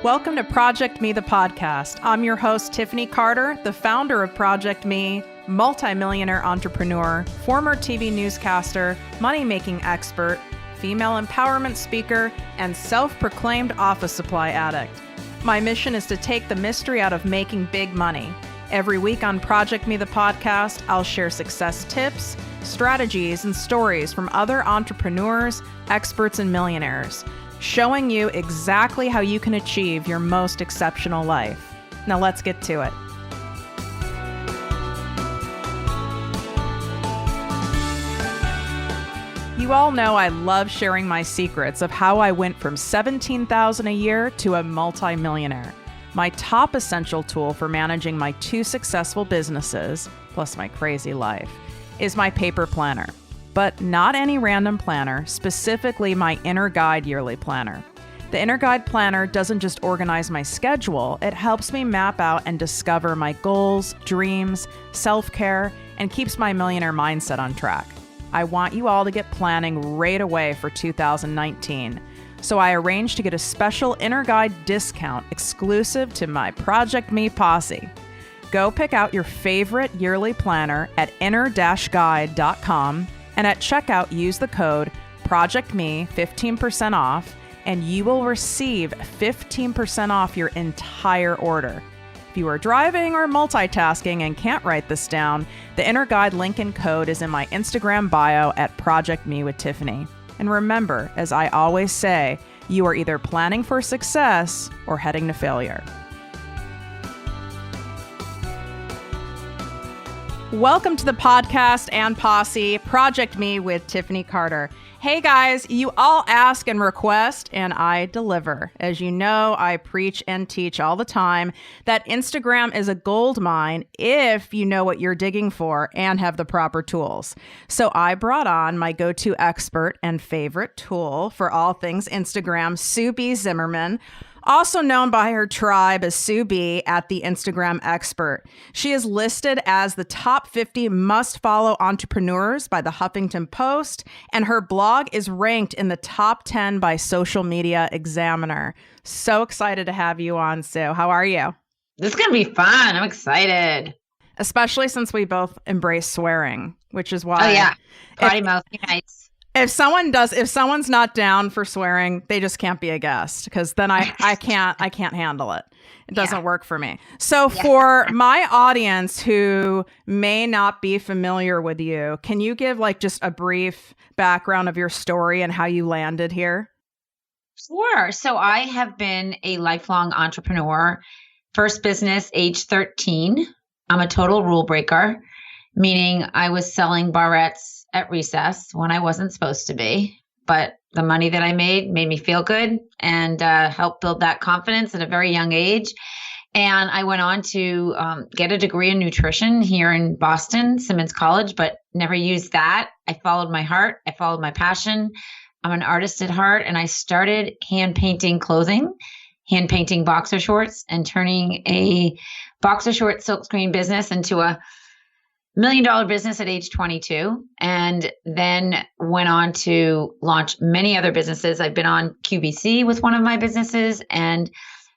Welcome to ProjectME, the podcast. I'm your host, Tiffany Carter, the founder of ProjectME, multimillionaire entrepreneur, former TV newscaster, money-making expert, female empowerment speaker, and self-proclaimed office supply addict. My mission is to take the mystery out of making big money. Every week on ProjectME, the podcast, I'll share success tips, strategies, and stories from other entrepreneurs, experts, and millionaires, showing you exactly how you can achieve your most exceptional life. Now let's get to it. You all know I love sharing my secrets of how I went from $17,000 a year to a multimillionaire. My top essential tool for managing my two successful businesses, plus my crazy life, is my paper planner. But not any random planner, specifically my Inner Guide yearly planner. The Inner Guide planner doesn't just organize my schedule, it helps me map out and discover my goals, dreams, self-care, and keeps my millionaire mindset on track. I want you all to get planning right away for 2019. So I arranged to get a special Inner Guide discount exclusive to my ProjectME posse. Go pick out your favorite yearly planner at inner-guide.com. And at checkout, use the code ProjectME 15% off, and you will receive 15% off your entire order. If you are driving or multitasking and can't write this down, the Inner Guide link and code is in my Instagram bio at ProjectME with Tiffany. And remember, as I always say, you are either planning for success or heading to failure. Welcome to the podcast and posse, ProjectME with Tiffany Carter. Hey guys, you all ask and request, and I deliver. As you know, I preach and teach all the time that Instagram is a gold mine if you know what you're digging for and have the proper tools. So I brought on my go-to expert and favorite tool for all things Instagram, Sue B. Zimmerman, also known by her tribe as Sue B at the Instagram Expert. She is listed as the top 50 must-follow entrepreneurs by the Huffington Post, and her blog is ranked in the top 10 by Social Media Examiner. So excited to have you on, Sue. How are you? This is going to be fun. I'm excited. Especially since we both embrace swearing, which is why... Oh, yeah. Potty mouth nights. If someone's not down for swearing, they just can't be a guest, because then I can't handle it. It doesn't work for me. So for my audience who may not be familiar with you, can you give just a brief background of your story and how you landed here? Sure. So I have been a lifelong entrepreneur. First business, age 13. I'm a total rule breaker, meaning I was selling barrettes at recess when I wasn't supposed to be, but the money that I made me feel good and helped build that confidence at a very young age. And I went on to get a degree in nutrition here in Boston, Simmons College, but never used that. I followed my heart. I followed my passion. I'm an artist at heart, and I started hand painting clothing, hand painting boxer shorts, and turning a boxer short silkscreen business into a $1 million business at age 22, and then went on to launch many other businesses. I've been on QVC with one of my businesses, and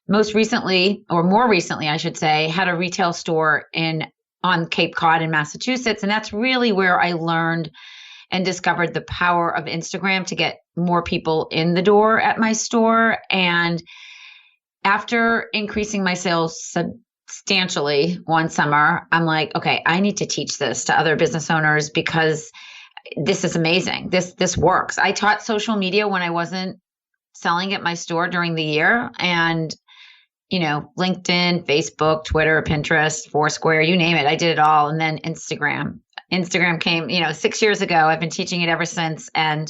more recently, I should say, had a retail store on Cape Cod in Massachusetts. And that's really where I learned and discovered the power of Instagram to get more people in the door at my store. And after increasing my sales substantially one summer, I'm like, okay, I need to teach this to other business owners because this is amazing. This works. I taught social media when I wasn't selling at my store during the year, and LinkedIn, Facebook, Twitter, Pinterest, Foursquare, you name it. I did it all. And then Instagram came, 6 years ago. I've been teaching it ever since. And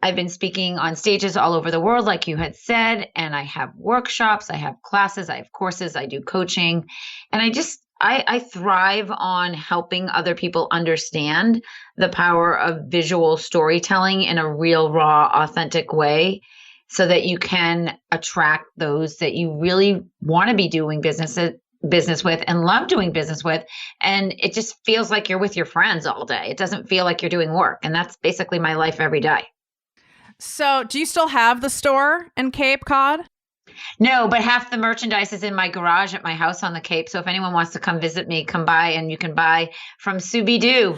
I've been speaking on stages all over the world, like you had said, and I have workshops, I have classes, I have courses, I do coaching. And I thrive on helping other people understand the power of visual storytelling in a real, raw, authentic way so that you can attract those that you really want to be doing business with and love doing business with. And it just feels like you're with your friends all day. It doesn't feel like you're doing work. And that's basically my life every day. So do you still have the store in Cape Cod? No, but half the merchandise is in my garage at my house on the Cape. So if anyone wants to come visit me, come by and you can buy from Subi Doo.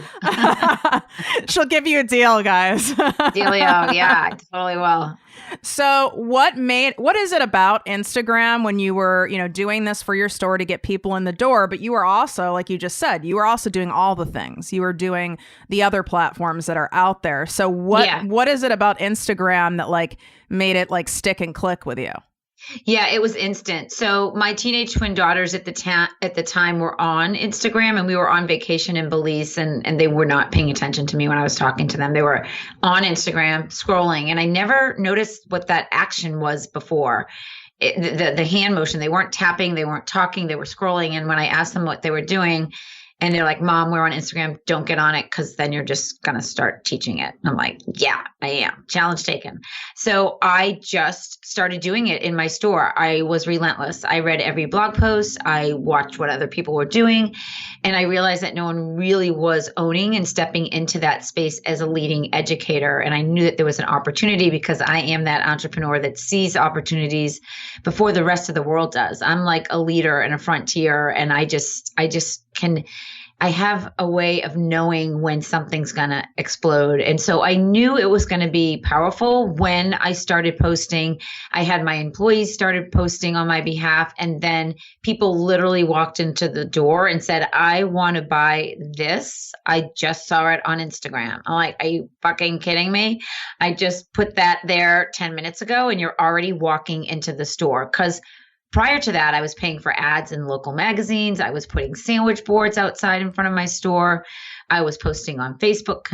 She'll give you a deal, guys. Dealio. Yeah, I totally will. So what is it about Instagram when you were, doing this for your store to get people in the door, but you were also, like you just said, you were also doing all the things. You were doing the other platforms that are out there. So what is it about Instagram that like made it like stick and click with you? Yeah, it was instant. So my teenage twin daughters at the time were on Instagram, and we were on vacation in Belize, and they were not paying attention to me when I was talking to them. They were on Instagram scrolling, and I never noticed what that action was before. The hand motion, they weren't tapping, they weren't talking, they were scrolling. And when I asked them what they were doing, and they're like, Mom, we're on Instagram. Don't get on it because then you're just going to start teaching it. I'm like, yeah, I am. Challenge taken. So I just started doing it in my store. I was relentless. I read every blog post. I watched what other people were doing. And I realized that no one really was owning and stepping into that space as a leading educator. And I knew that there was an opportunity because I am that entrepreneur that sees opportunities before the rest of the world does. I'm like a leader and a frontier. And I have a way of knowing when something's going to explode. And so I knew it was going to be powerful when I started posting. I had my employees started posting on my behalf. And then people literally walked into the door and said, I want to buy this. I just saw it on Instagram. I'm like, are you fucking kidding me? I just put that there 10 minutes ago and you're already walking into the store. Because prior to that, I was paying for ads in local magazines. I was putting sandwich boards outside in front of my store. I was posting on Facebook,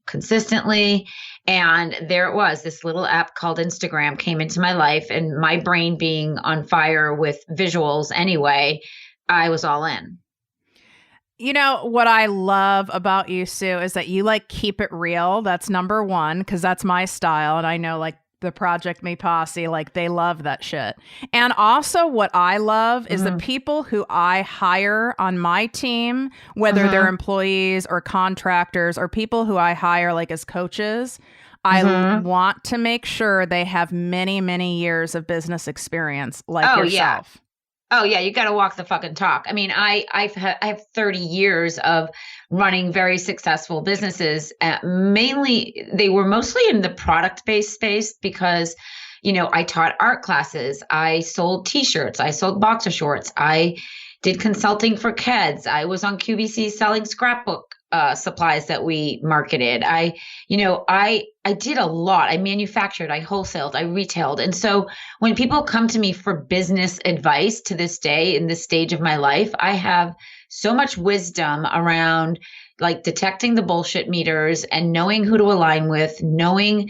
consistently. And there it was, this little app called Instagram came into my life, and my brain being on fire with visuals anyway, I was all in. You know, what I love about you, Sue, is that you like keep it real. That's number one, because that's my style. And I know like the ProjectME posse, like they love that shit. And also what I love is the people who I hire on my team, whether they're employees or contractors or people who I hire like as coaches, I want to make sure they have many, many years of business experience like yourself. Oh yeah, you got to walk the fucking talk. I mean, I have 30 years of running very successful businesses. They were mostly in the product-based space because, I taught art classes. I sold T-shirts. I sold boxer shorts. I did consulting for KEDS. I was on QVC selling scrapbook supplies that we marketed. I did a lot. I manufactured, I wholesaled, I retailed. And so when people come to me for business advice to this day, in this stage of my life, I have so much wisdom around like detecting the bullshit meters and knowing who to align with, knowing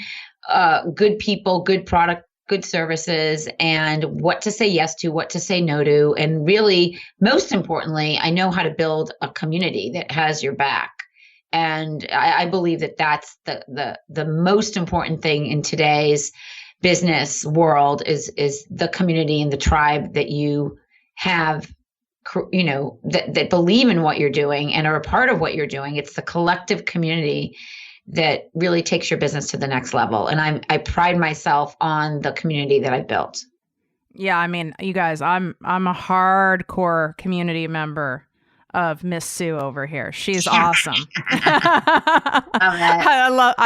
good people, good product, good services, and what to say yes to, what to say no to. And really, most importantly, I know how to build a community that has your back. And I believe that that's the most important thing in today's business world is the community and the tribe that you have, that believe in what you're doing and are a part of what you're doing. It's the collective community that really takes your business to the next level. And I pride myself on the community that I built. Yeah, I mean, you guys, I'm a hardcore community member of Miss Sue over here. She's awesome. I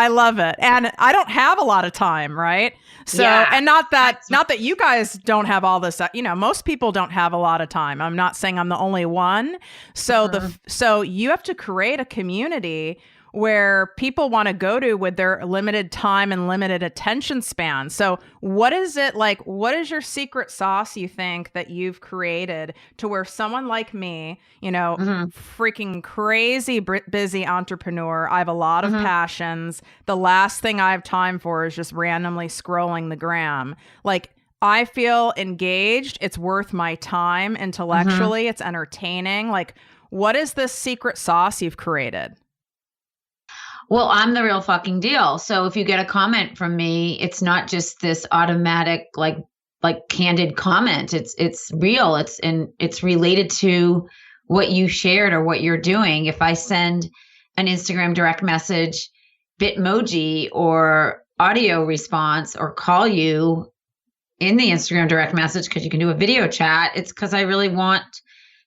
love it. And I don't have a lot of time, right? So, and not that you guys don't have all this, most people don't have a lot of time. I'm not saying I'm the only one. So so you have to create a community where people want to go to with their limited time and limited attention span. So what is it like? What is your secret sauce, you think, that you've created to where someone like me, freaking crazy busy entrepreneur, I have a lot of passions. The last thing I have time for is just randomly scrolling the gram. Like, I feel engaged. It's worth my time intellectually. It's entertaining. Like, what is this secret sauce you've created? Well, I'm the real fucking deal. So if you get a comment from me, it's not just this automatic, like candid comment. It's real. It's related to what you shared or what you're doing. If I send an Instagram direct message, Bitmoji or audio response or call you, in the Instagram direct message, because you can do a video chat, it's because I really want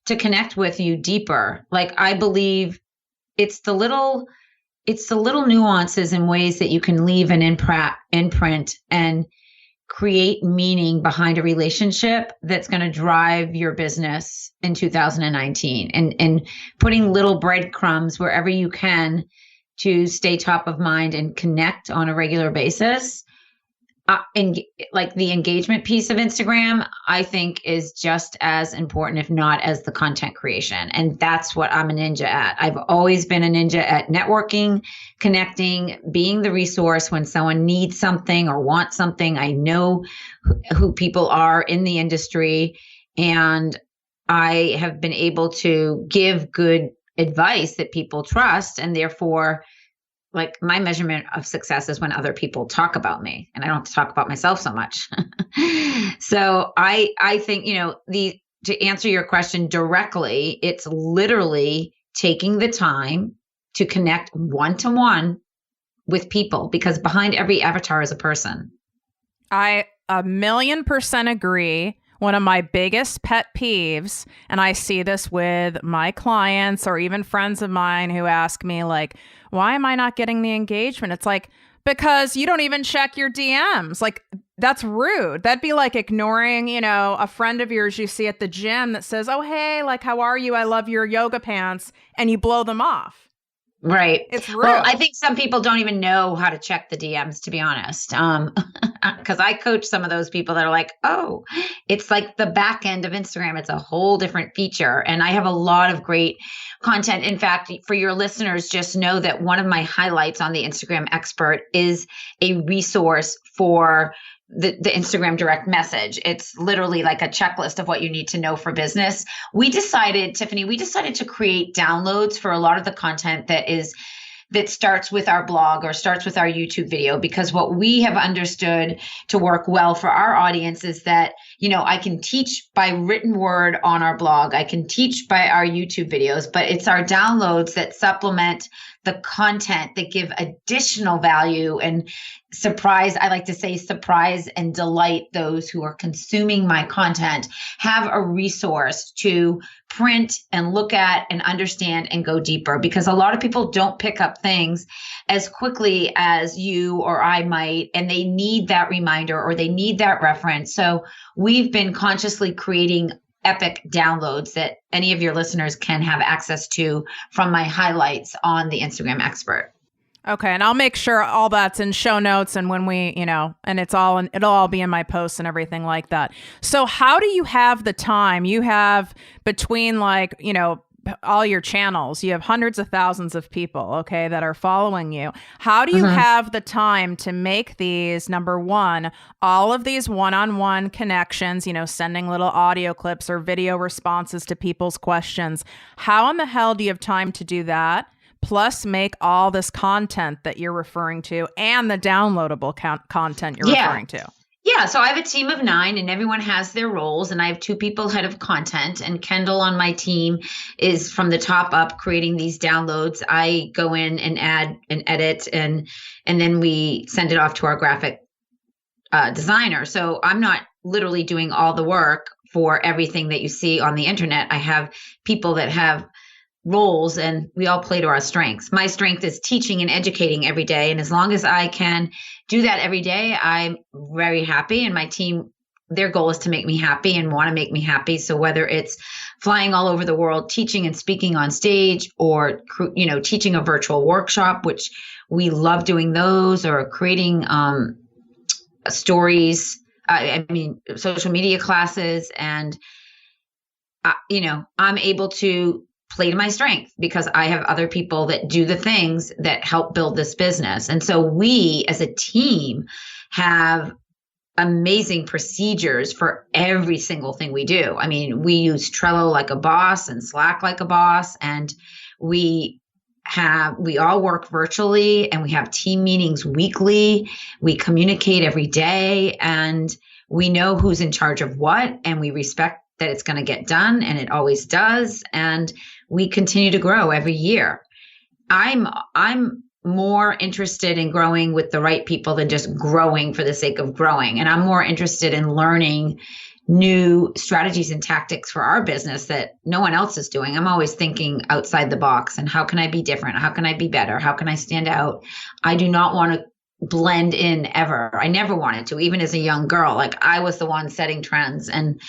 to connect with you deeper. Like, I believe it's the little nuances and ways that you can leave an imprint and create meaning behind a relationship that's going to drive your business in 2019, and putting little breadcrumbs wherever you can to stay top of mind and connect on a regular basis. And like the engagement piece of Instagram, I think is just as important, if not as the content creation. And that's what I'm a ninja at. I've always been a ninja at networking, connecting, being the resource when someone needs something or wants something. I know who people are in the industry, and I have been able to give good advice that people trust, and therefore, like, my measurement of success is when other people talk about me, and I don't have to talk about myself so much. So I think, to answer your question directly, it's literally taking the time to connect one-to-one with people, because behind every avatar is a person. I 1,000,000% agree. One of my biggest pet peeves, and I see this with my clients or even friends of mine who ask me, like, why am I not getting the engagement? It's like, because you don't even check your DMs. Like, that's rude. That'd be like ignoring, a friend of yours you see at the gym that says, oh, hey, like, how are you? I love your yoga pants. And you blow them off. Right. It's rude. Well, I think some people don't even know how to check the DMs, to be honest. Because I coach some of those people that are like, oh, it's like the back end of Instagram. It's a whole different feature. And I have a lot of great content. In fact, for your listeners, just know that one of my highlights on the Instagram Expert is a resource for the Instagram direct message. It's literally like a checklist of what you need to know for business. Tiffany, we decided to create downloads for a lot of the content that starts with our blog or starts with our YouTube video, because what we have understood to work well for our audience is that, I can teach by written word on our blog, I can teach by our YouTube videos, but it's our downloads that supplement the content that give additional value and I like to say surprise and delight those who are consuming my content, have a resource to print and look at and understand and go deeper, because a lot of people don't pick up things as quickly as you or I might, and they need that reminder or they need that reference. So we've been consciously creating epic downloads that any of your listeners can have access to from my highlights on the Instagram Expert. Okay. And I'll make sure all that's in show notes, and when we, and it'll all be in my posts and everything like that. So how do you have the time? You have between all your channels, you have hundreds of thousands of people, okay, that are following you. How do you have the time to make these, number one, all of these one-on-one connections, sending little audio clips or video responses to people's questions? How in the hell do you have time to do that? Plus make all this content that you're referring to and the downloadable content you're referring to. Yeah. So I have a team of 9 and everyone has their roles, and I have 2 people head of content, and Kendall on my team is from the top up creating these downloads. I go in and add and edit, and then we send it off to our graphic designer. So I'm not literally doing all the work for everything that you see on the internet. I have people that have roles, and we all play to our strengths. My strength is teaching and educating every day. And as long as I can do that every day, I'm very happy. And my team, their goal is to make me happy and want to make me happy. So whether it's flying all over the world, teaching and speaking on stage, or, teaching a virtual workshop, which we love doing those, or creating stories, social media classes. And, I'm able to play to my strength because I have other people that do the things that help build this business. And so we as a team have amazing procedures for every single thing we do. I mean, we use Trello like a boss and Slack like a boss, and we all work virtually, and we have team meetings weekly. We communicate every day, and we know who's in charge of what, and we respect that it's going to get done, and it always does. And we continue to grow every year. I'm more interested in growing with the right people than just growing for the sake of growing. And I'm more interested in learning new strategies and tactics for our business that no one else is doing. I'm always thinking outside the box and how can I be different? How can I be better? How can I stand out? I do not want to blend in ever. I never wanted to, even as a young girl. Like I was the one setting trends and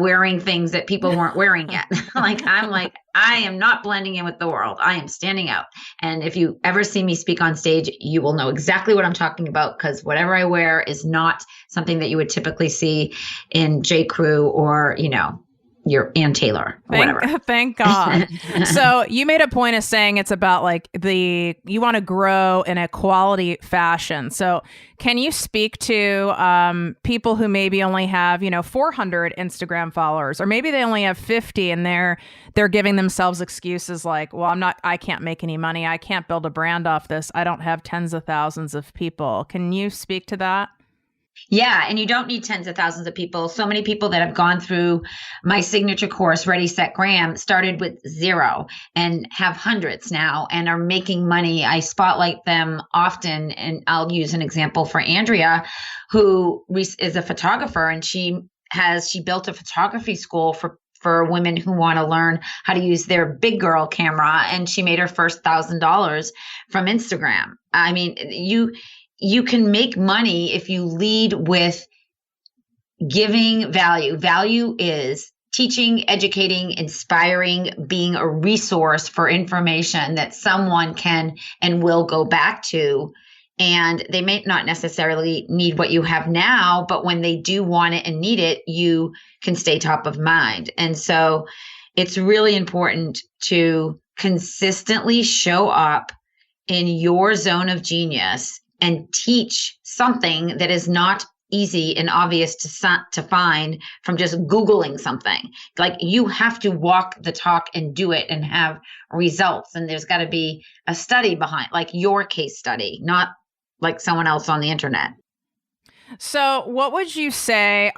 wearing things that people weren't wearing yet. I'm like, I am not blending in with the world. I am standing out. And if you ever see me speak on stage, you will know exactly what I'm talking about, because whatever I wear is not something that you would typically see in J. Crew or, your Ann Taylor or whatever. Thank God. So you made a point of saying it's about like you want to grow in a quality fashion. So can you speak to people who maybe only have, 400 Instagram followers, or maybe they only have 50 and they're giving themselves excuses like, well, I can't make any money. I can't build a brand off this. I don't have tens of thousands of people. Can you speak to that? Yeah. And you don't need tens of thousands of people. So many people that have gone through my signature course, Ready, Set, Graham, started with 0 and have hundreds now and are making money. I spotlight them often. And I'll use an example for Andrea, who is a photographer, and she built a photography school for women who want to learn how to use their big girl camera. And she made her first $1,000 from Instagram. I mean, you can make money if you lead with giving value. Value is teaching, educating, inspiring, being a resource for information that someone can and will go back to. And they may not necessarily need what you have now, but when they do want it and need it, you can stay top of mind. And so it's really important to consistently show up in your zone of genius and teach something that is not easy and obvious to find from just Googling something. Like you have to walk the talk and do it and have results. And there's got to be a study behind, like your case study, not like someone else on the internet. So what would you say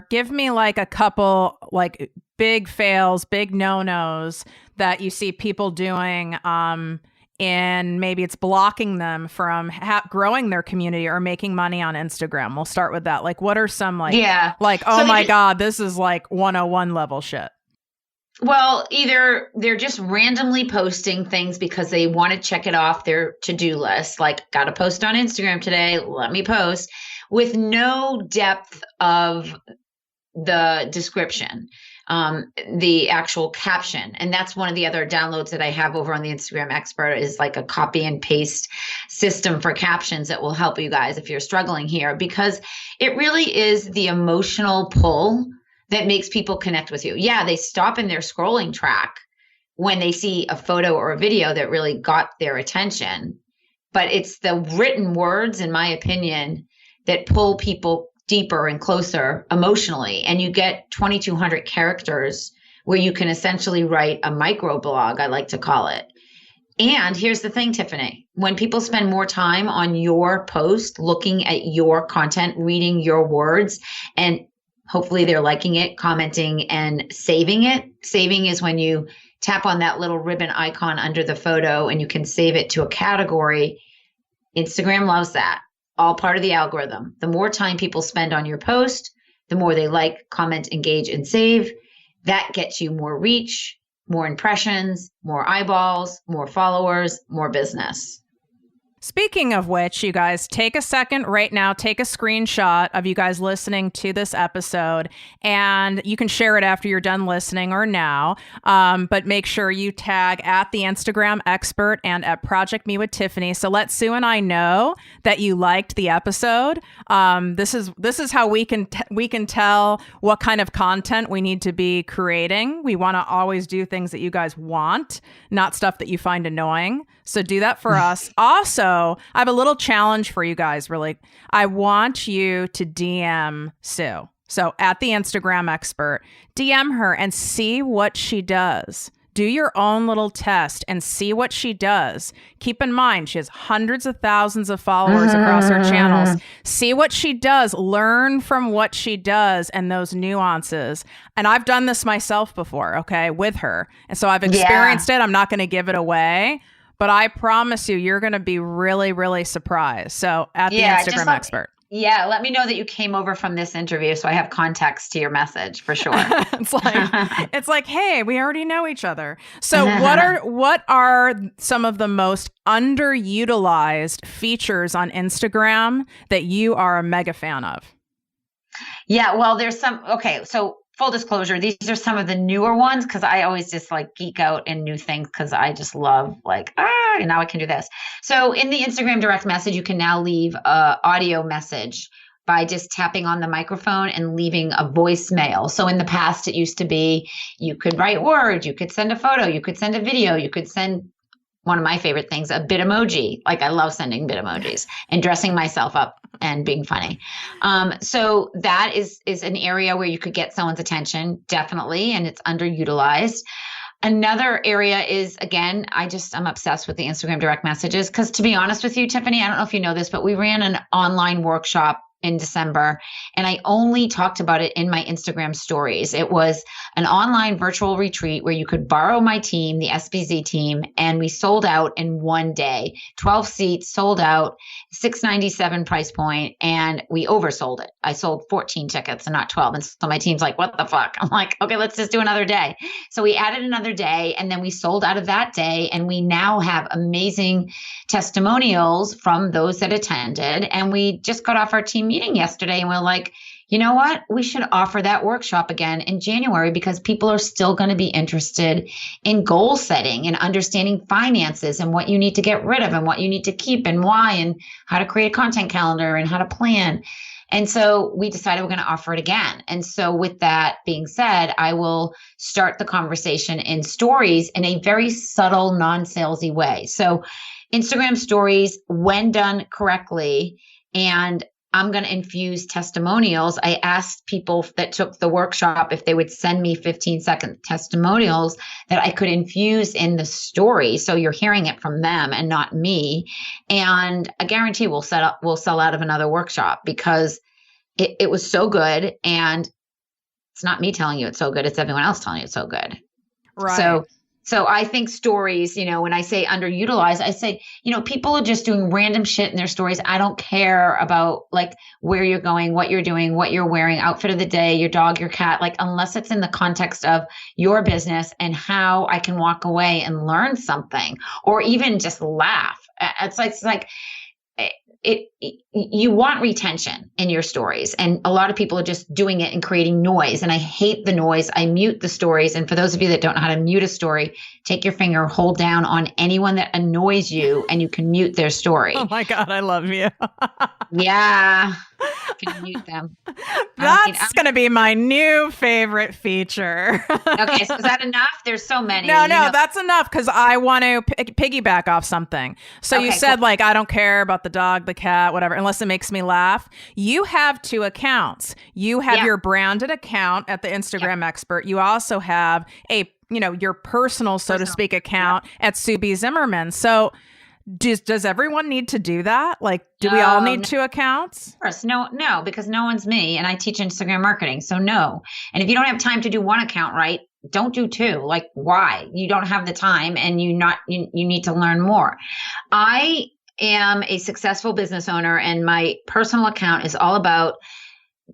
give me like a couple like big fails, big no-nos that you see people doing, and maybe it's blocking them from growing their community or making money on Instagram. We'll start with that. Like, what are some God, this is like 101 level shit. Well, either they're just randomly posting things because they want to check it off their to-do list. Like, got to post on Instagram today. Let me post, with no depth of the description. The actual caption. And that's one of the other downloads that I have over on the Instagram Expert, is like a copy and paste system for captions that will help you guys if you're struggling here, because it really is the emotional pull that makes people connect with you. Yeah, they stop in their scrolling track when they see a photo or a video that really got their attention. But it's the written words, in my opinion, that pull people deeper and closer emotionally. And you get 2,200 characters where you can essentially write a micro blog, I like to call it. And here's the thing, Tiffany, when people spend more time on your post, looking at your content, reading your words, and hopefully they're liking it, commenting, and saving it. Saving is when you tap on that little ribbon icon under the photo and you can save it to a category. Instagram loves that. All part of the algorithm. The more time people spend on your post, the more they like, comment, engage, and save. That gets you more reach, more impressions, more eyeballs, more followers, more business. Speaking of which, you guys, take a second right now, take a screenshot of you guys listening to this episode, and you can share it after you're done listening or now. But make sure you tag at the Instagram Expert and at ProjectME with Tiffany. So let Sue and I know that you liked the episode. This is how we can tell what kind of content we need to be creating. We want to always do things that you guys want, not stuff that you find annoying. So do that for us. Also, I have a little challenge for you guys, really. I want you to DM Sue. So at the Instagram Expert, DM her and see what she does. Do your own little test and see what she does. Keep in mind, she has hundreds of thousands of followers across her channels. See what she does. Learn from what she does and those nuances. And I've done this myself before, okay, with her. And so I've experienced it. I'm not going to give it away. but I promise you, you're going to be really, really surprised. So at the Instagram expert. Yeah, let me know that you came over from this interview so I have context to your message for sure. it's like, hey, we already know each other. So what are some of the most underutilized features on Instagram that you are a mega fan of? Yeah, well, there's some, okay, so full disclosure, these are some of the newer ones because I always just like geek out in new things because I just love like, and now I can do this. So in the Instagram direct message, you can now leave a audio message by just tapping on the microphone and leaving a voicemail. So in the past, it used to be you could write words, you could send a photo, you could send a video, you could send one of my favorite things, a bit emoji. Like I love sending bit emojis and dressing myself up and being funny. So that is an area where you could get someone's attention, definitely, and it's underutilized. Another area is, again, I'm obsessed with the Instagram direct messages because to be honest with you, Tiffany, I don't know if you know this, but we ran an online workshop in December, and I only talked about it in my Instagram stories. It was an online virtual retreat where you could borrow my team, the SBZ team, and we sold out in one day. 12 seats sold out, $697 price point, and we oversold it. I sold 14 tickets and not 12. And so my team's like, what the fuck? I'm like, okay, let's just do another day. So we added another day, and then we sold out of that day, and we now have amazing testimonials from those that attended. And we just got off our team meeting yesterday and we're like, you know what? We should offer that workshop again in January because people are still going to be interested in goal setting and understanding finances and what you need to get rid of and what you need to keep and why and how to create a content calendar and how to plan. And so we decided we're going to offer it again. And so with that being said, I will start the conversation in stories in a very subtle, non-salesy way. So Instagram stories, when done correctly, and I'm going to infuse testimonials. I asked people that took the workshop if they would send me 15-second testimonials that I could infuse in the story. So you're hearing it from them and not me. And I guarantee we'll sell out of another workshop because it was so good. And it's not me telling you it's so good. It's everyone else telling you it's so good. Right. So I think stories, when I say underutilized, I say, people are just doing random shit in their stories. I don't care about like where you're going, what you're doing, what you're wearing, outfit of the day, your dog, your cat, like unless it's in the context of your business and how I can walk away and learn something or even just laugh. It's like you want retention in your stories. And a lot of people are just doing it and creating noise. And I hate the noise. I mute the stories. And for those of you that don't know how to mute a story, take your finger, hold down on anyone that annoys you, and you can mute their story. Oh my God, I love you. Yeah. You can mute them. That's going to be my new favorite feature. Okay, so is that enough? There's so many. No, that's enough because I want to piggyback off something. So you said, like, I don't care about the dog, the cat, whatever, unless it makes me laugh. You have two accounts. You have your branded account at the Instagram expert. You also have your personal, so to speak, account at Subi Zimmerman. So does everyone need to do that? Like, do we all need two accounts? Of course. No, because no one's me and I teach Instagram marketing. So no. And if you don't have time to do one account right, don't do two. Like, why? You don't have the time and you need to learn more. I am a successful business owner and my personal account is all about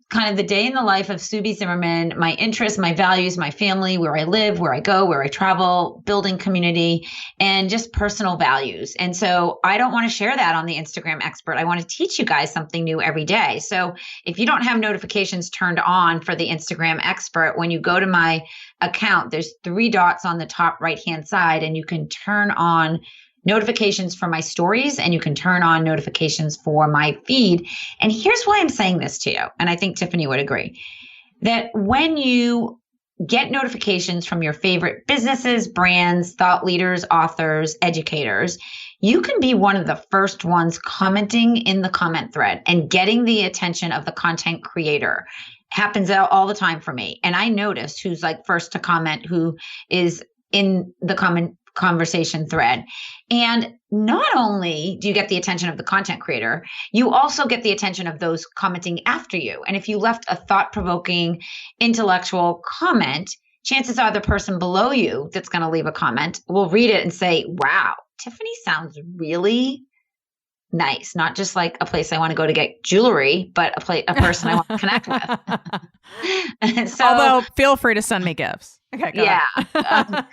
kind of the day in the life of Subi Zimmerman, my interests, my values, my family, where I live, where I go, where I travel, building community, and just personal values. And so I don't want to share that on the Instagram expert. I want to teach you guys something new every day. So if you don't have notifications turned on for the Instagram expert, when you go to my account, there's 3 dots on the top right-hand side, and you can turn on notifications for my stories and you can turn on notifications for my feed. And here's why I'm saying this to you. And I think Tiffany would agree that when you get notifications from your favorite businesses, brands, thought leaders, authors, educators, you can be one of the first ones commenting in the comment thread and getting the attention of the content creator. Happens all the time for me. And I notice who's like first to comment, who is in the conversation thread. And not only do you get the attention of the content creator, you also get the attention of those commenting after you. And if you left a thought-provoking, intellectual comment, chances are the person below you that's going to leave a comment will read it and say, wow, Tiffany sounds really nice. Not just like a place I want to go to get jewelry, but a person I want to connect with. So, although feel free to send me gifts. Okay, go yeah, ahead.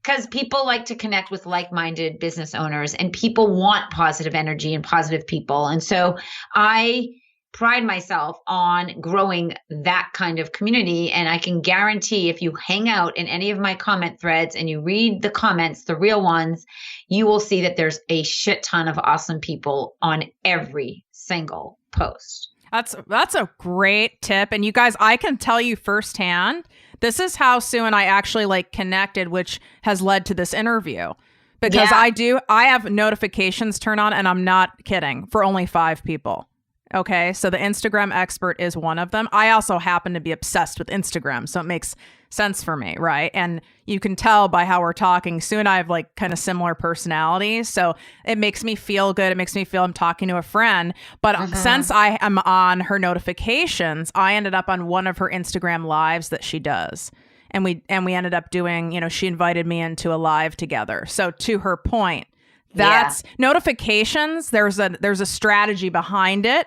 because people like to connect with like-minded business owners, and people want positive energy and positive people. And so I pride myself on growing that kind of community. And I can guarantee if you hang out in any of my comment threads and you read the comments, the real ones, you will see that there's a shit ton of awesome people on every single post. That's a great tip. And you guys, I can tell you firsthand, this is how Sue and I actually like connected, which has led to this interview. Because I have notifications turned on, and I'm not kidding, for only 5 people. Okay, so the Instagram expert is one of them. I also happen to be obsessed with Instagram, so it makes sense for me, right? And you can tell by how we're talking, Sue and I have like kind of similar personalities, so it makes me feel good. It makes me feel I'm talking to a friend. But since I am on her notifications, I ended up on one of her Instagram lives that she does. And we ended up doing, she invited me into a live together. So to her point, that's notifications. There's a strategy behind it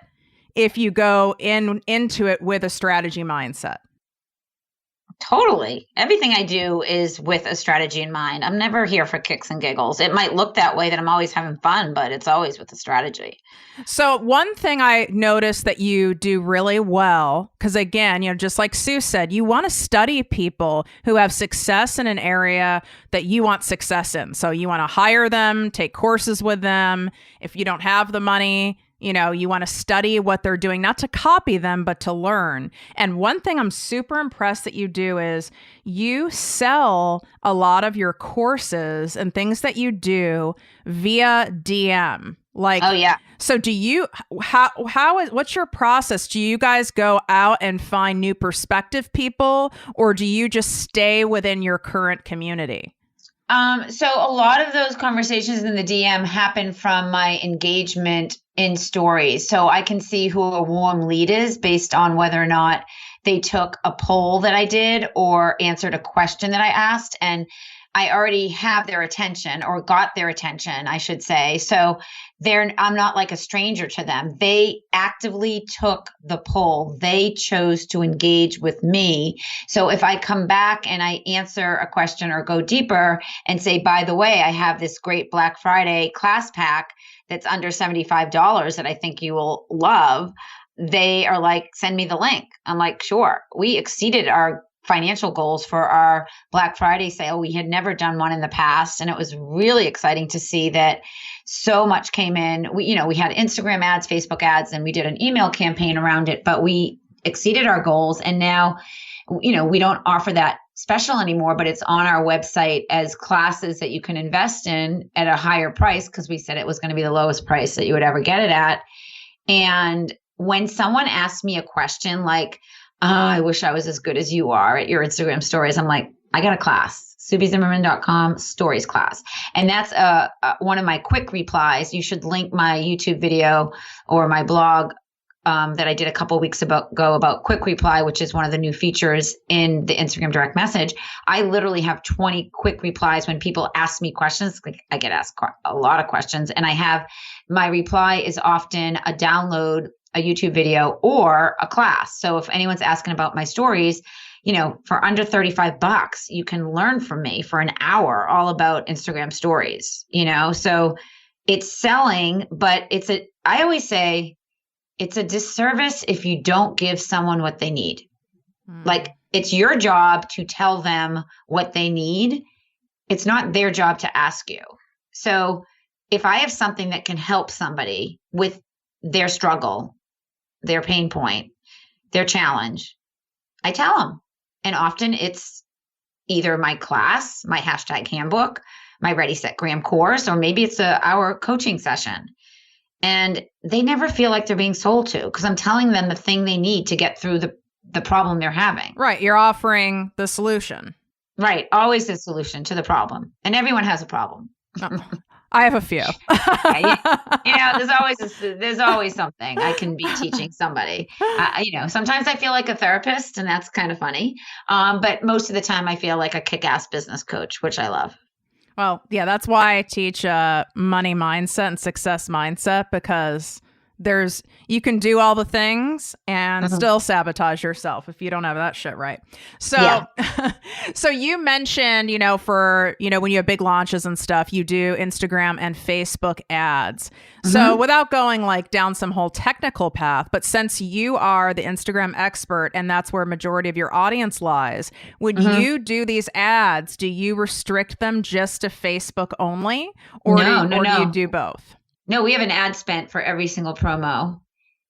if you go into it with a strategy mindset. Totally. Everything I do is with a strategy in mind. I'm never here for kicks and giggles. It might look that way that I'm always having fun, but it's always with a strategy. So one thing I noticed that you do really well, because again, just like Sue said, you want to study people who have success in an area that you want success in. So you want to hire them, take courses with them. If you don't have the money, you want to study what they're doing, not to copy them, but to learn. And one thing I'm super impressed that you do is you sell a lot of your courses and things that you do via DM. Like, oh yeah. So do you, what's your process? Do you guys go out and find new perspective people, or do you just stay within your current community? So a lot of those conversations in the DM happen from my engagement in stories. So I can see who a warm lead is based on whether or not they took a poll that I did or answered a question that I asked. And I already have their attention, or got their attention, I should say. So I'm not like a stranger to them. They actively took the poll. They chose to engage with me. So if I come back and I answer a question or go deeper and say, by the way, I have this great Black Friday class pack that's under $75 that I think you will love, they are like, send me the link. I'm like, sure. We exceeded our financial goals for our Black Friday sale. We had never done one in the past, and it was really exciting to see that so much came in. We had Instagram ads, Facebook ads, and we did an email campaign around it, but we exceeded our goals. And now, we don't offer that special anymore, but it's on our website as classes that you can invest in at a higher price, because we said it was going to be the lowest price that you would ever get it at. And when someone asks me a question like, I wish I was as good as you are at your Instagram stories, I'm like, I got a class, SubiZimmerman.com stories class. And that's one of my quick replies. You should link my YouTube video or my blog that I did a couple of weeks ago about quick reply, which is one of the new features in the Instagram direct message. I literally have 20 quick replies when people ask me questions. I get asked a lot of questions, and I have my reply is often a download, a YouTube video, or a class. So if anyone's asking about my stories, for under $35, you can learn from me for an hour all about Instagram stories, so it's selling, but I always say it's a disservice if you don't give someone what they need. Like, it's your job to tell them what they need. It's not their job to ask you. So if I have something that can help somebody with their struggle, their pain point, their challenge, I tell them. And often it's either my class, my #handbook, my Ready, Set, Graham course, or maybe it's our coaching session. And they never feel like they're being sold to, because I'm telling them the thing they need to get through the problem they're having. Right. You're offering the solution. Right. Always the solution to the problem. And everyone has a problem. Oh. I have a few. There's always something I can be teaching somebody. Sometimes I feel like a therapist, and that's kind of funny. But most of the time I feel like a kick-ass business coach, which I love. Well, yeah, that's why I teach money mindset and success mindset, because you can do all the things and Mhm. still sabotage yourself if you don't have that shit right. So, Yeah. so you mentioned, for, when you have big launches and stuff, you do Instagram and Facebook ads. So Mhm. without going like down some whole technical path, but since you are the Instagram expert and that's where majority of your audience lies, when Mhm. you do these ads, do you restrict them just to Facebook only, or No, no, do you no. do both? No, we have an ad spent for every single promo.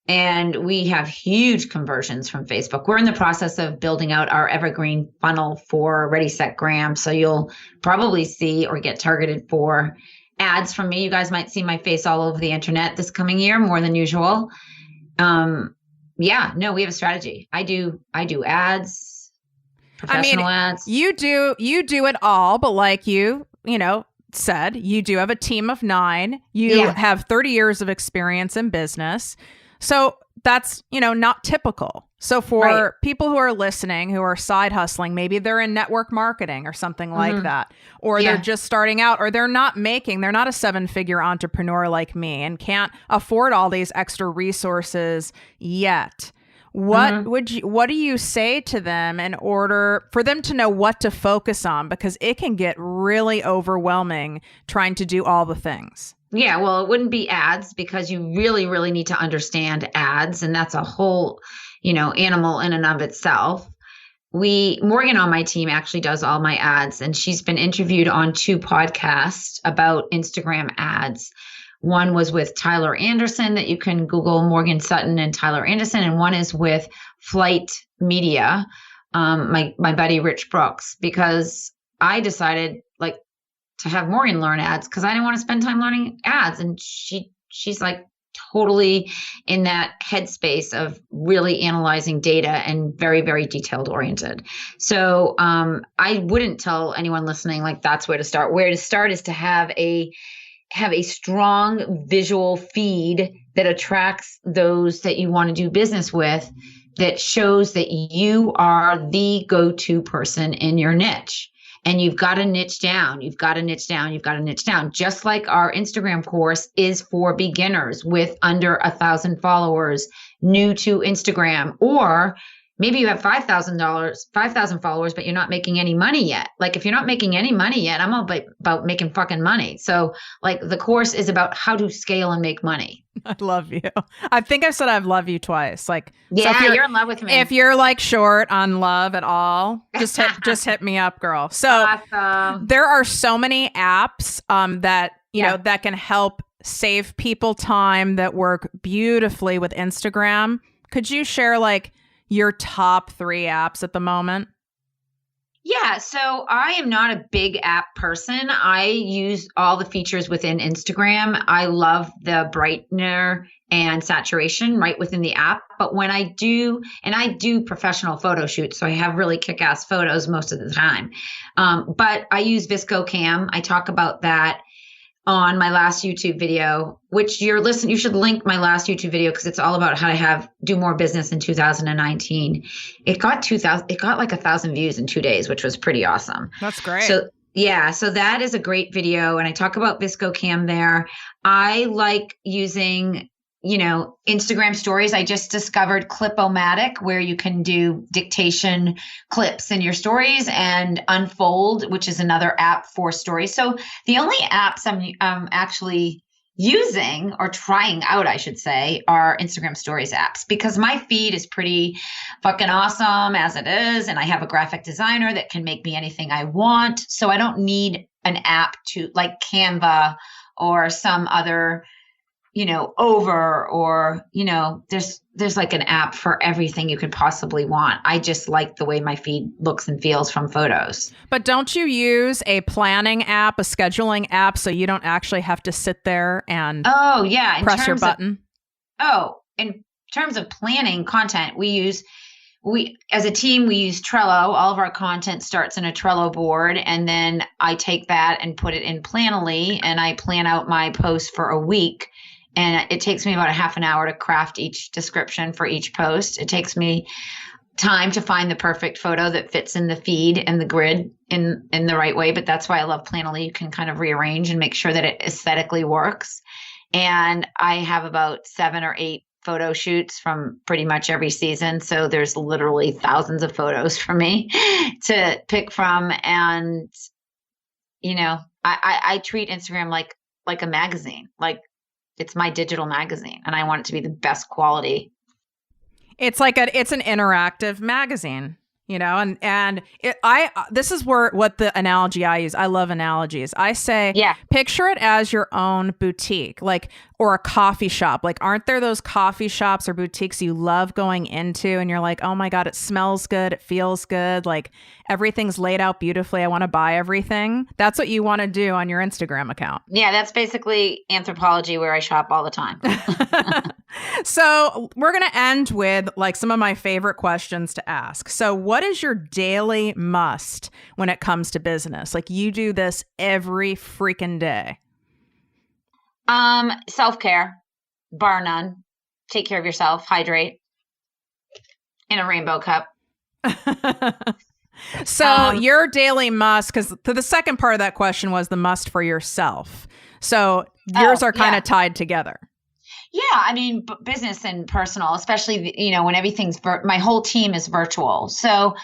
And we have huge conversions from Facebook. We're in the process of building out our evergreen funnel for Ready, Set, Gram. So you'll probably see or get targeted for ads from me. You guys might see my face all over the internet this coming year more than usual. Yeah, no, we have a strategy. I do ads, I mean, professional ads. you do it all, but like said, you do have a team of 9. You Yeah, have 30 years of experience in business. So that's, not typical. So right. for people who are listening, who are side hustling, maybe they're in network marketing or something like Hmm. that, or they're Yeah. just starting out, or they're not a 7-figure entrepreneur like me and can't afford all these extra resources yet. What Hmm. what do you say to them in order for them to know what to focus on? Because it can get really overwhelming trying to do all the things. Yeah, well, it wouldn't be ads because you really, really need to understand ads. And that's a whole, animal in and of itself. Morgan on my team actually does all my ads, and she's been interviewed on 2 podcasts about Instagram ads. One was with Tyler Anderson, that you can Google Morgan Sutton and Tyler Anderson, and one is with Flight Media, my buddy Rich Brooks, because I decided like to have Morgan learn ads because I didn't want to spend time learning ads, and she's like totally in that headspace of really analyzing data and very, very detailed oriented. So I wouldn't tell anyone listening like that's where to start. Where to start is to have a strong visual feed that attracts those that you want to do business with, that shows that you are the go-to person in your niche. And you've got to niche down. You've got to niche down. You've got to niche down. Just like our Instagram course is for beginners with under 1,000 followers, new to Instagram, or maybe you have $5,000, 5,000 followers, but you're not making any money yet. Like if you're not making any money yet, I'm all about making fucking money. So like the course is about how to scale and make money. I love you. I think I said I love you twice. Like, so Yeah, you're in love with me. if you're like short on love at all, just hit me up, girl. So Awesome. there are so many apps that Yeah. that can help save people time, that work beautifully with Instagram. Could you share like your top 3 apps at the moment? Yeah, so I am not a big app person. I use all the features within Instagram. I love the brightener and saturation right within the app. But when I do, and I do professional photo shoots, so I have really kick-ass photos most of the time. But I use Visco Cam. I talk about that on my last YouTube video, which you should link my last YouTube video because it's all about how to do more business in 2019. It got like 1,000 views in 2 days, which was pretty awesome. That's great. So yeah, so that is a great video. And I talk about Visco Cam there. I like using, Instagram stories. I just discovered Clip-O-Matic, where you can do dictation clips in your stories, and Unfold, which is another app for stories. So the only apps I'm actually using or trying out, I should say, are Instagram stories apps, because my feed is pretty fucking awesome as it is. And I have a graphic designer that can make me anything I want. So I don't need an app to like Canva or some other, over, or, there's like an app for everything you could possibly want. I just like the way my feed looks and feels from photos. But don't you use a planning app, a scheduling app, so you don't actually have to sit there and Oh yeah. press your button? In terms of planning content, we as a team, we use Trello. All of our content starts in a Trello board, and then I take that and put it in Planoly, and I plan out my post for a week. And it takes me about a half an hour to craft each description for each post. It takes me time to find the perfect photo that fits in the feed and the grid in the right way. But that's why I love Planoly. You can kind of rearrange and make sure that it aesthetically works. And I have about 7 or 8 photo shoots from pretty much every season. So there's literally thousands of photos for me to pick from. And, I treat Instagram like a magazine, like it's my digital magazine, and I want it to be the best quality. It's it's an interactive magazine, this is what the analogy I use. I love analogies. I say, picture it as your own boutique, or a coffee shop. Aren't there those coffee shops or boutiques you love going into and you're like, oh my God, it smells good. It feels good. Everything's laid out beautifully. I want to buy everything. That's what you want to do on your Instagram account. Yeah, that's basically Anthropologie, where I shop all the time. So we're going to end with some of my favorite questions to ask. So what is your daily must when it comes to business? You do this every freaking day. Self-care, bar none. Take care of yourself. Hydrate in a rainbow cup. So your daily must, because the second part of that question was the must for yourself. So yours are kind of tied together. Yeah, I mean, business and personal, especially, when everything's, my whole team is virtual. So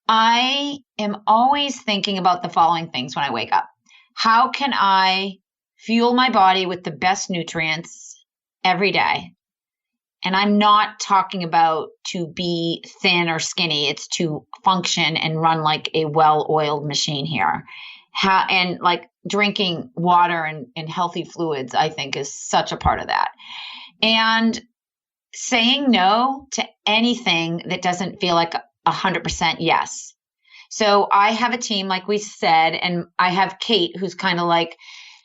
I am always thinking about the following things when I wake up. How can I fuel my body with the best nutrients every day? And I'm not talking about to be thin or skinny. It's to function and run like a well-oiled machine here. And drinking water and healthy fluids, I think, is such a part of that. And saying no to anything that doesn't feel like 100% yes. So I have a team, like we said, and I have Kate, who's kind of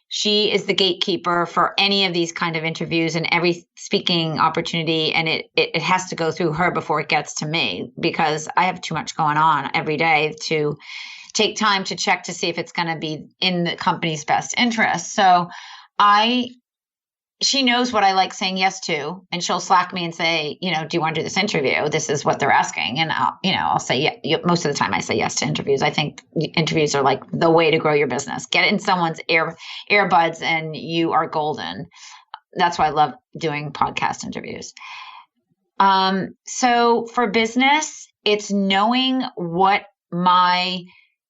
she is the gatekeeper for any of these kind of interviews and every speaking opportunity. And it has to go through her before it gets to me, because I have too much going on every day to take time to check to see if it's going to be in the company's best interest. So she knows what I like saying yes to, and she'll Slack me and say, do you want to do this interview? This is what they're asking. And I'll say, yeah. Most of the time I say yes to interviews. I think interviews are the way to grow your business. Get it in someone's earbuds and you are golden. That's why I love doing podcast interviews. So for business, it's knowing what my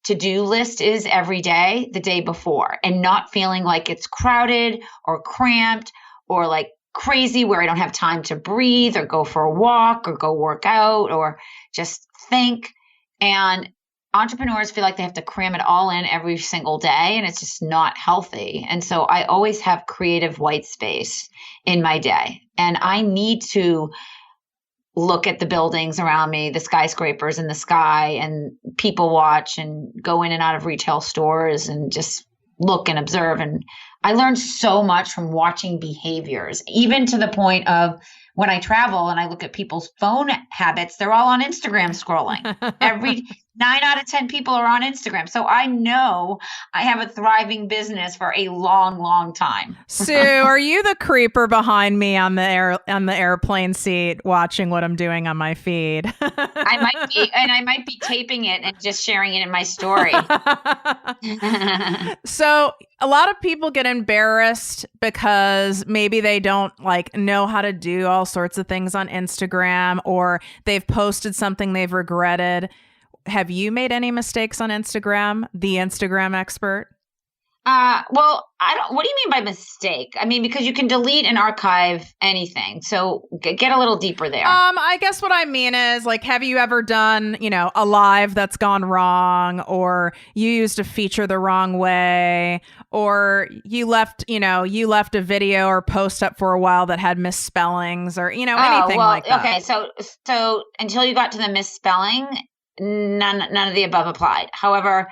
to-do list is every day, the day before, and not feeling like it's crowded or cramped or crazy where I don't have time to breathe or go for a walk or go work out or just think. And entrepreneurs feel like they have to cram it all in every single day, and it's just not healthy. And so I always have creative white space in my day, and I need to look at the buildings around me, the skyscrapers in the sky, and people watch and go in and out of retail stores and just look and observe. And I learned so much from watching behaviors, even to the point of when I travel and I look at people's phone habits, they're all on Instagram scrolling. Every 9 out of 10 people are on Instagram. So I know I have a thriving business for a long, long time. Sue, are you the creeper behind me on the airplane seat watching what I'm doing on my feed? I might be, and I might be taping it and just sharing it in my story. So a lot of people get embarrassed because maybe they don't know how to do all sorts of things on Instagram, or they've posted something they've regretted. Have you made any mistakes on Instagram? The Instagram expert? Well, what do you mean by mistake? I mean, because you can delete and archive anything. So get a little deeper there. I guess what I mean is have you ever done, a live that's gone wrong, or you used a feature the wrong way, or you left a video or post up for a while that had misspellings, or, anything like that. Okay. So until you got to the misspelling, none of the above applied. However,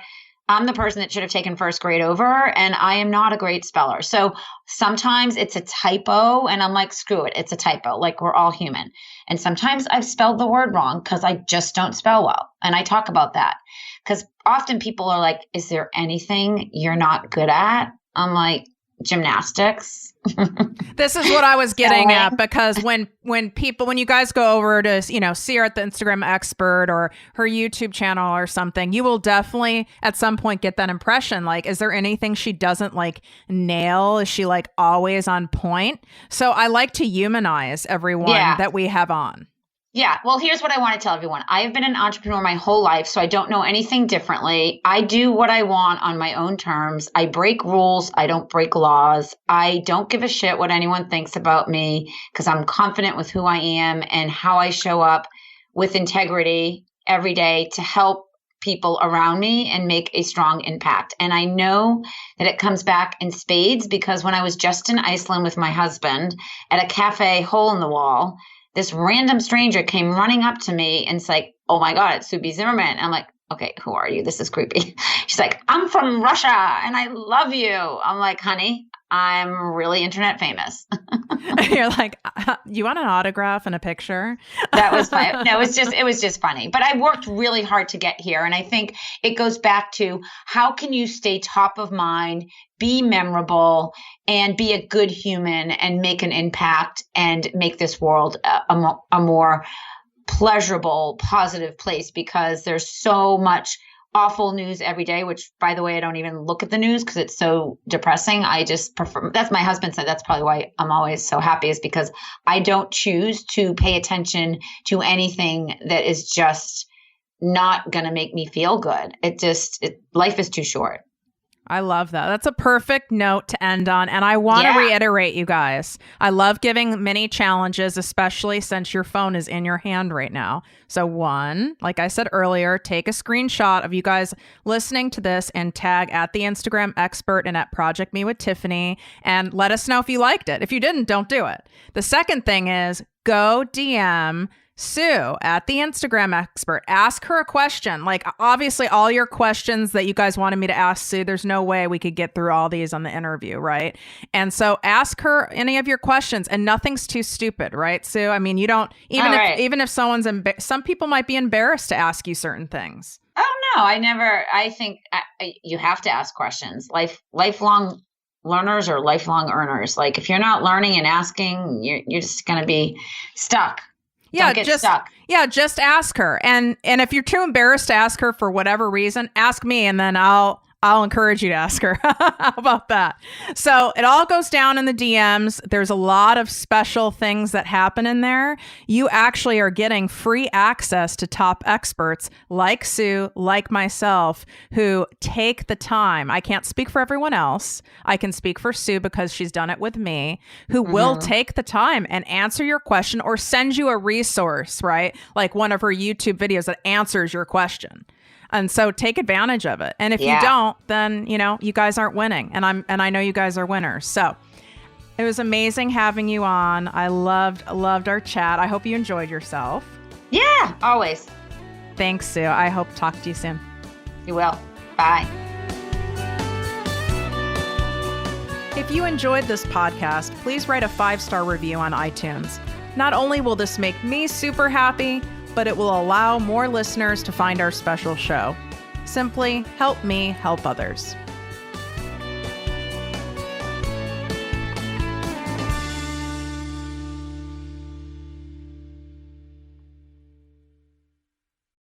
I'm the person that should have taken first grade over, and I am not a great speller. So sometimes it's a typo and I'm like, screw it. It's a typo. We're all human. And sometimes I've spelled the word wrong because I just don't spell well. And I talk about that because often people are like, is there anything you're not good at? I'm like, gymnastics. This is what I was getting at, because when you guys go over to, see her at the Instagram Expert or her YouTube channel or something, you will definitely at some point get that impression. Like, is there anything she doesn't like nail? Is she like always on point? So I like to humanize everyone that we have on. Yeah. Well, here's what I want to tell everyone. I have been an entrepreneur my whole life, so I don't know anything differently. I do what I want on my own terms. I break rules. I don't break laws. I don't give a shit what anyone thinks about me because I'm confident with who I am and how I show up with integrity every day to help people around me and make a strong impact. And I know that it comes back in spades because when I was just in Iceland with my husband at a cafe hole in the wall, this random stranger came running up to me and it's like, oh my God, it's Subi Zimmerman. I'm like, okay, who are you? This is creepy. She's like, I'm from Russia and I love you. I'm like, honey, I'm really internet famous. You're like, you want an autograph and a picture? That was fun. No, it was just funny. But I worked really hard to get here. And I think it goes back to how can you stay top of mind, be memorable, and be a good human and make an impact and make this world a more pleasurable, positive place, because there's so much awful news every day, which, by the way, I don't even look at the news because it's so depressing. I just prefer, that's my husband said, that's probably why I'm always so happy, is because I don't choose to pay attention to anything that is just not going to make me feel good. Life is too short. I love that. That's a perfect note to end on. And I want to reiterate, you guys, I love giving mini challenges, especially since your phone is in your hand right now. So one, like I said earlier, take a screenshot of you guys listening to this and tag at the Instagram Expert and at ProjectME with Tiffany and let us know if you liked it. If you didn't, don't do it. The second thing is go DM Sue at the Instagram Expert. Ask her a question. Like, obviously, all your questions that you guys wanted me to ask Sue, there's no way we could get through all these on the interview, right? And so ask her any of your questions, and nothing's too stupid, right, Sue? I mean, you don't, even if someone's, some people might be embarrassed to ask you certain things. Oh, no, I think you have to ask questions. Lifelong learners or lifelong earners. Like, if you're not learning and asking, you're just going to be stuck. Just ask her. And if you're too embarrassed to ask her for whatever reason, ask me and then I'll encourage you to ask her. How about that? So it all goes down in the DMs. There's a lot of special things that happen in there. You actually are getting free access to top experts like Sue, like myself, who take the time. I can't speak for everyone else. I can speak for Sue because she's done it with me, who will take the time and answer your question or send you a resource, right? Like one of her YouTube videos that answers your question. And so take advantage of it. And if you don't, then, you guys aren't winning. And I know you guys are winners. So it was amazing having you on. I loved our chat. I hope you enjoyed yourself. Yeah, always. Thanks, Sue. I hope to talk to you soon. You will. Bye. If you enjoyed this podcast, please write a 5-star review on iTunes. Not only will this make me super happy, but it will allow more listeners to find our special show. Simply help me help others.